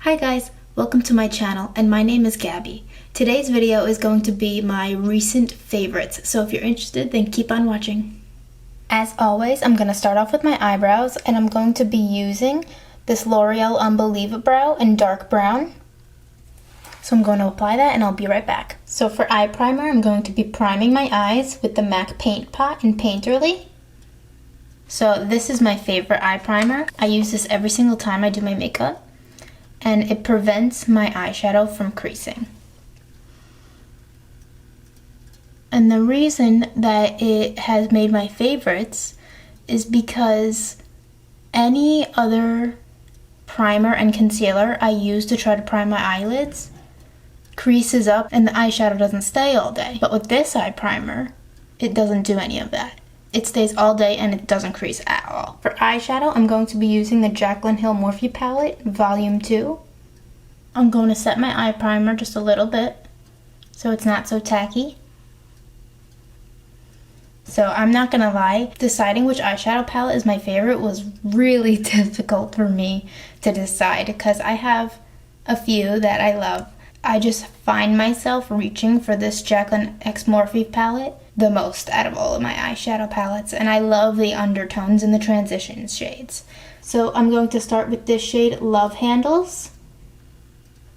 Hi guys, welcome to my channel, and my name is Gabby. Today's video is going to be my recent favorites, so if you're interested, then keep on watching. As always, I'm going to start off with my eyebrows, and I'm going to be using this L'Oreal Unbelievabrow in dark brown. So I'm going to apply that and I'll be right back. So for eye primer, I'm going to be priming my eyes with the MAC Paint Pot in Painterly. So this is my favorite eye primer. I use this every single time I do my makeup, and it prevents my eyeshadow from creasing. And the reason that it has made my favorites is because any other primer and concealer I use to try to prime my eyelids creases up and the eyeshadow doesn't stay all day. But with this eye primer, it doesn't do any of that. It stays all day and it doesn't crease at all. For eyeshadow, I'm going to be using the Jaclyn Hill Morphe palette, Volume 2. I'm going to set my eye primer just a little bit so it's not so tacky. So I'm not gonna lie, deciding which eyeshadow palette is my favorite was really difficult for me to decide because I have a few that I love. I just find myself reaching for this Jaclyn X Morphe palette the most out of all of my eyeshadow palettes, and I love the undertones and the transition shades. So I'm going to start with this shade, Love Handles,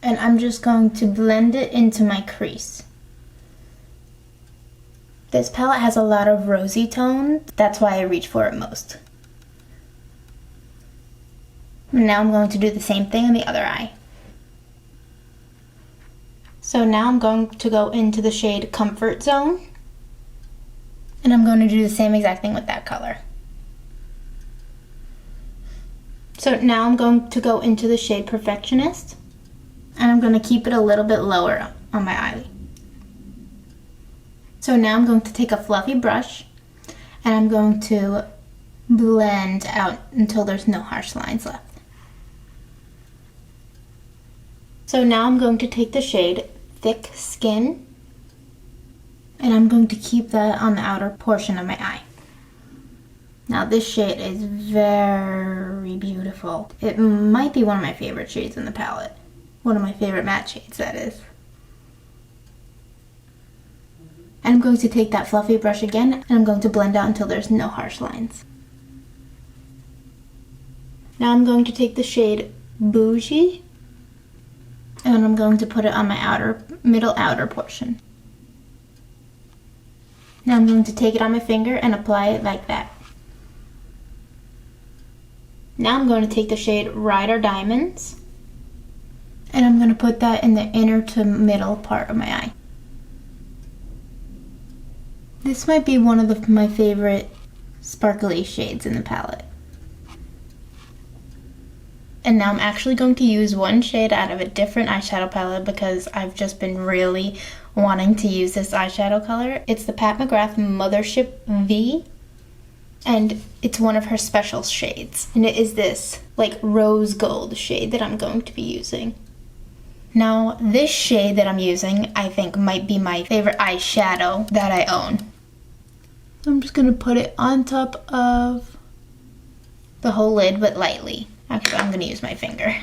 and I'm just going to blend it into my crease. This palette has a lot of rosy tones, that's why I reach for it most. Now I'm going to do the same thing on the other eye. So now I'm going to go into the shade Comfort Zone, and I'm going to do the same exact thing with that color. So now I'm going to go into the shade Perfectionist, and I'm going to keep it a little bit lower on my eye. So now I'm going to take a fluffy brush, and I'm going to blend out until there's no harsh lines left. So now I'm going to take the shade Thick Skin, and I'm going to keep that on the outer portion of my eye. Now this shade is very beautiful. It might be one of my favorite shades in the palette. One of my favorite matte shades, that is. And I'm going to take that fluffy brush again, and I'm going to blend out until there's no harsh lines. Now I'm going to take the shade Bougie, and I'm going to put it on my middle outer portion. Now I'm going to take it on my finger and apply it like that. Now I'm going to take the shade Rider Diamonds, and I'm going to put that in the inner to middle part of my eye. This might be one of my favorite sparkly shades in the palette. And now I'm actually going to use one shade out of a different eyeshadow palette because I've just been really wanting to use this eyeshadow color. It's the Pat McGrath Mothership V, and it's one of her special shades. And it is this like rose gold shade that I'm going to be using. Now this shade that I'm using I think might be my favorite eyeshadow that I own. So I'm just going to put it on top of the whole lid, but lightly. Actually, I'm going to use my finger.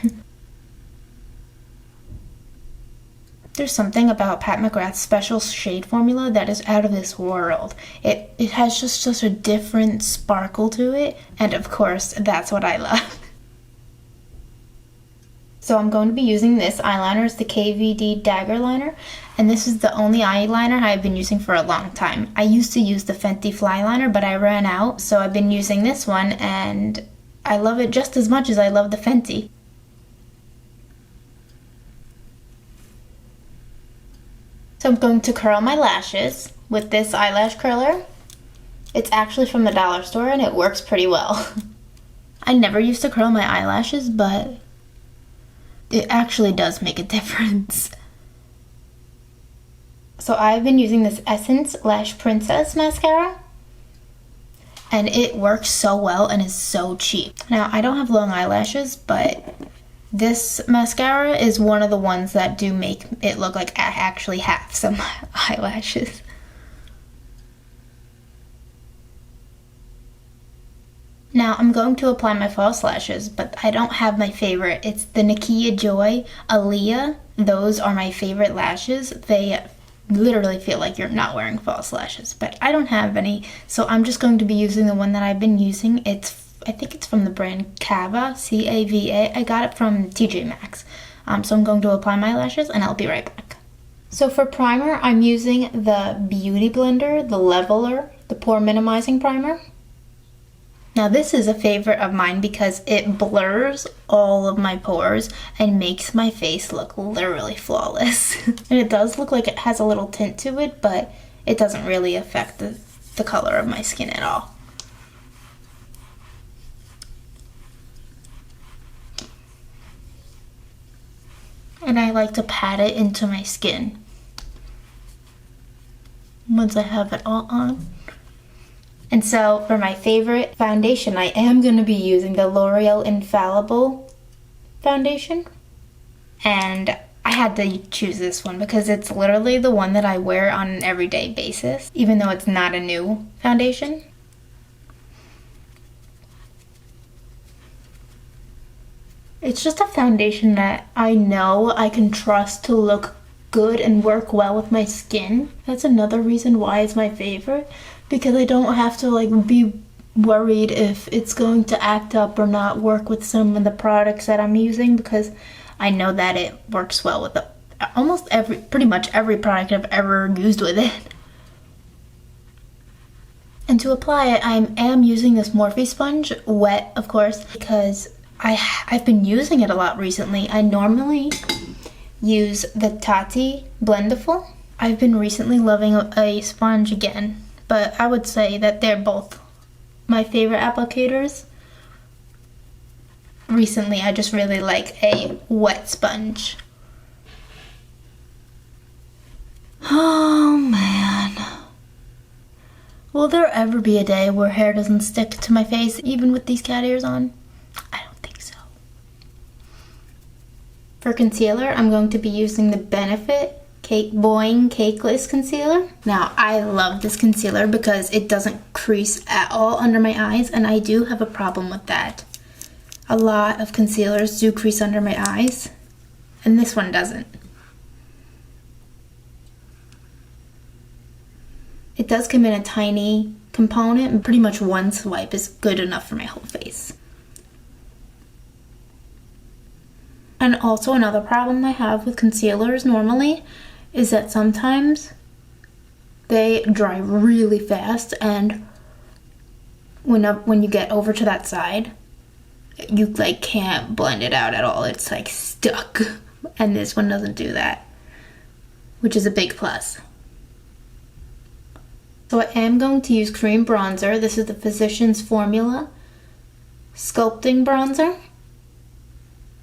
There's something about Pat McGrath's special shade formula that is out of this world. It has just such a different sparkle to it, and of course, that's what I love. So I'm going to be using this eyeliner. It's the KVD Dagger Liner, and this is the only eyeliner I've been using for a long time. I used to use the Fenty Fly Liner, but I ran out, so I've been using this one, and I love it just as much as I love the Fenty. So I'm going to curl my lashes with this eyelash curler. It's actually from the dollar store and it works pretty well. I never used to curl my eyelashes, but it actually does make a difference. So I've been using this Essence Lash Princess mascara, and it works so well and is so cheap. Now, I don't have long eyelashes, but this mascara is one of the ones that do make it look like I actually have some Now Now I'm going to apply my false lashes, but I don't have my favorite. It's the Nakia Joy Aaliyah. Those are my favorite lashes. They literally feel like you're not wearing false lashes, but I don't have any, so I'm just going to be using the one that I've been using. I think it's from the brand Cava, C-A-V-A. I got it from TJ Maxx. So I'm going to apply my lashes and I'll be right back. So for primer, I'm using the Beauty Blender, the Leveler, the Pore Minimizing Primer. Now this is a favorite of mine because it blurs all of my pores and makes my face look literally flawless. And it does look like it has a little tint to it, but it doesn't really affect the color of my skin at all. And I like to pat it into my skin once I have it all on. And so for my favorite foundation, I am going to be using the L'Oreal Infallible foundation. And I had to choose this one because it's literally the one that I wear on an everyday basis, even though it's not a new foundation. It's just a foundation that I know I can trust to look good and work well with my skin. That's another reason why it's my favorite, because I don't have to be worried if it's going to act up or not work with some of the products that I'm using, because I know that it works well with pretty much every product I've ever used with it. And to apply it, I am using this Morphe sponge, wet of course, because I've been using it a lot recently. I normally use the Tati Blendiful. I've been recently loving a sponge again, but I would say that they're both my favorite applicators. Recently, I just really like a wet sponge. Oh man. Will there ever be a day where hair doesn't stick to my face even with these cat ears on? I don't think so. For concealer, I'm going to be using the Benefit Boing Cakeless Concealer. Now, I love this concealer because it doesn't crease at all under my eyes, and I do have a problem with that. A lot of concealers do crease under my eyes, and this one doesn't. It does come in a tiny component, and pretty much one swipe is good enough for my whole face. And also another problem I have with concealers normally is that sometimes they dry really fast, and when you get over to that side, you can't blend it out at all. It's stuck, and this one doesn't do that, which is a big plus. So I am going to use cream bronzer. This is the Physicians Formula Sculpting Bronzer.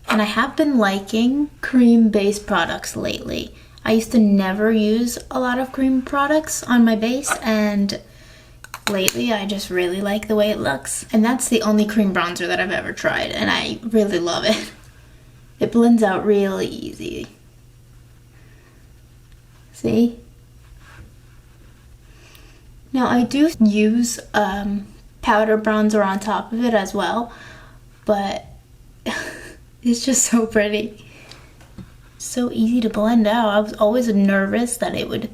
And I have been liking cream-based products lately. I used to never use a lot of cream products on my base, and lately I just really like the way it looks. And that's the only cream bronzer that I've ever tried, and I really love it. It blends out really easy. See? Now I do use powder bronzer on top of it as well, but it's just so pretty. So easy to blend out. I was always nervous that it would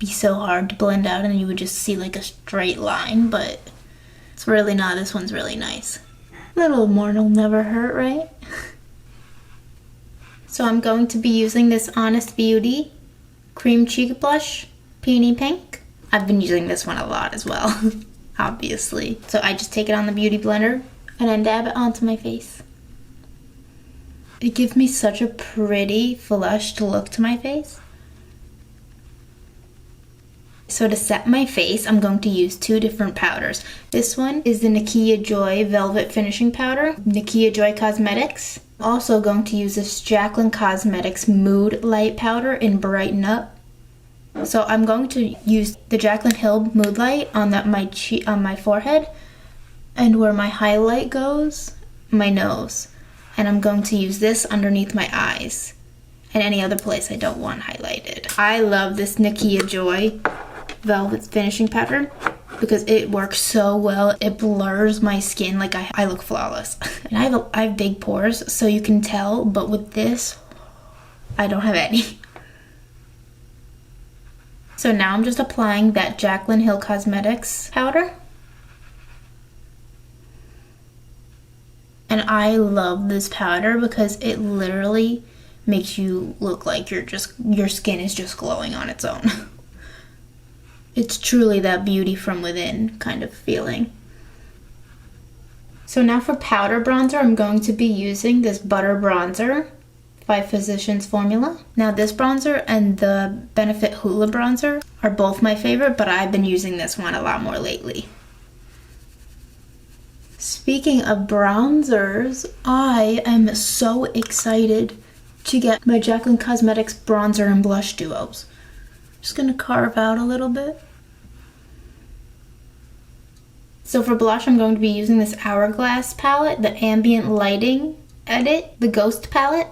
be so hard to blend out and you would just see a straight line, but it's really not. This one's really nice. A little more will never hurt, right? So I'm going to be using this Honest Beauty Cream Cheek Blush, Peony Pink. I've been using this one a lot as well, obviously. So I just take it on the Beauty Blender and then dab it onto my face. It gives me such a pretty, flushed look to my face. So to set my face, I'm going to use two different powders. This one is the Nakia Joy Velvet Finishing Powder, Nakia Joy Cosmetics. Also going to use this Jaclyn Cosmetics Mood Light Powder in Brighten Up. So I'm going to use the Jaclyn Hill Mood Light on my forehead, and where my highlight goes, my nose. And I'm going to use this underneath my eyes and any other place I don't want highlighted. I love this Nakia Joy Velvet Finishing Powder. because it works so well. It blurs my skin. Like I look flawless. And I have big pores, so you can tell, but with this, I don't have any. So now I'm just applying that Jaclyn Hill Cosmetics powder. And I love this powder because it literally makes you look like your skin is just glowing on its own. It's truly that beauty from within kind of feeling. So now for powder bronzer, I'm going to be using this Butter Bronzer by Physicians Formula. Now this bronzer and the Benefit Hoola bronzer are both my favorite, but I've been using this one a lot more lately. Speaking of bronzers, I am so excited to get my Jaclyn Cosmetics bronzer and blush duos. Just gonna carve out a little bit. So for blush, I'm going to be using this Hourglass palette, the Ambient Lighting Edit, the Ghost palette.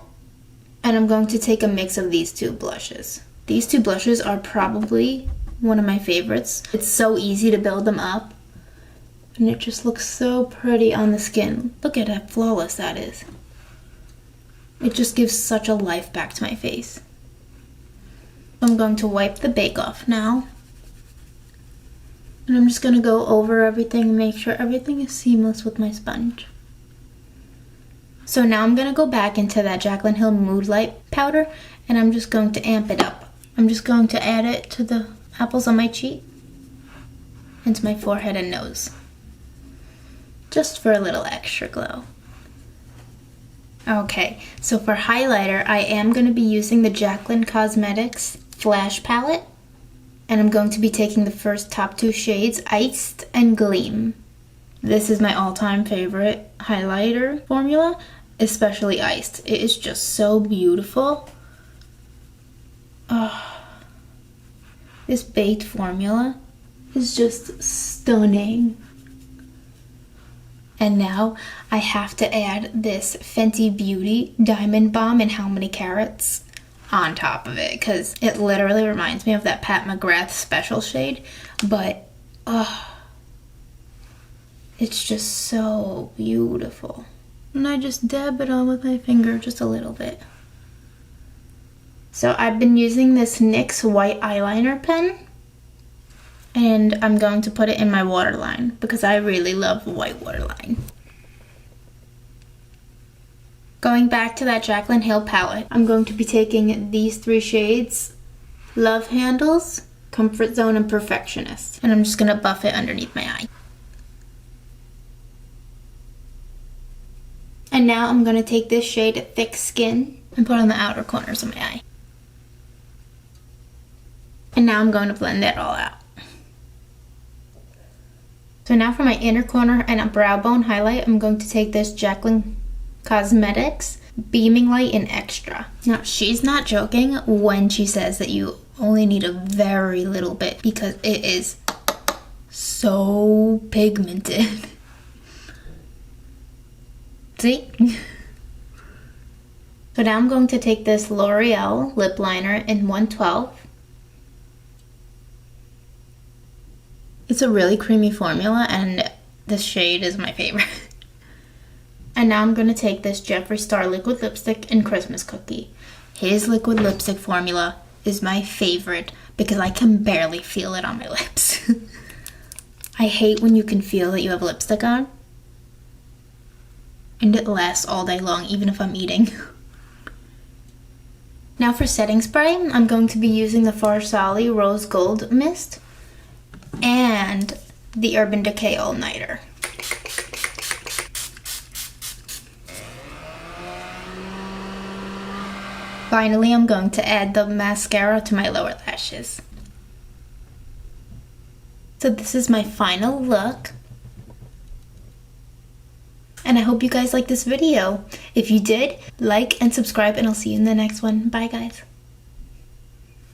And I'm going to take a mix of these two blushes. These two blushes are probably one of my favorites. It's so easy to build them up. And it just looks so pretty on the skin. Look at how flawless that is. It just gives such a life back to my face. I'm going to wipe the bake off now. And I'm just going to go over everything and make sure everything is seamless with my sponge. So now I'm going to go back into that Jaclyn Hill Mood Light powder, and I'm just going to amp it up. I'm just going to add it to the apples on my cheek and to my forehead and nose, just for a little extra glow. Okay, so for highlighter, I am going to be using the Jaclyn Cosmetics Flash palette, and I'm going to be taking the first top two shades, Iced and Gleam. This is my all-time favorite highlighter formula, especially Iced. It is just so beautiful. Oh, this baked formula is just stunning. And now I have to add this Fenty Beauty Diamond Bomb in How Many Carats on top of it, because it literally reminds me of that Pat McGrath special shade, but it's just so beautiful. And I just dab it on with my finger just a little bit. So I've been using this NYX white eyeliner pen, and I'm going to put it in my waterline because I really love white waterline. Going back to that Jaclyn Hill palette, I'm going to be taking these three shades, Love Handles, Comfort Zone, and Perfectionist. And I'm just going to buff it underneath my eye. And now I'm going to take this shade, Thick Skin, and put on the outer corners of my eye. And now I'm going to blend that all out. So now for my inner corner and a brow bone highlight, I'm going to take this Jaclyn Cosmetics Beaming Light in Extra. Now, she's not joking when she says that you only need a very little bit because it is so pigmented. See? So now I'm going to take this L'Oreal lip liner in 112. It's a really creamy formula, and this shade is my favorite. And now I'm going to take this Jeffree Star liquid lipstick in Christmas Cookie. His liquid lipstick formula is my favorite because I can barely feel it on my lips. I hate when you can feel that you have lipstick on. And it lasts all day long, even if I'm eating. Now for setting spray, I'm going to be using the Farsali Rose Gold Mist and the Urban Decay All Nighter. Finally, I'm going to add the mascara to my lower lashes. So this is my final look. And I hope you guys liked this video. If you did, like and subscribe, and I'll see you in the next one. Bye, guys.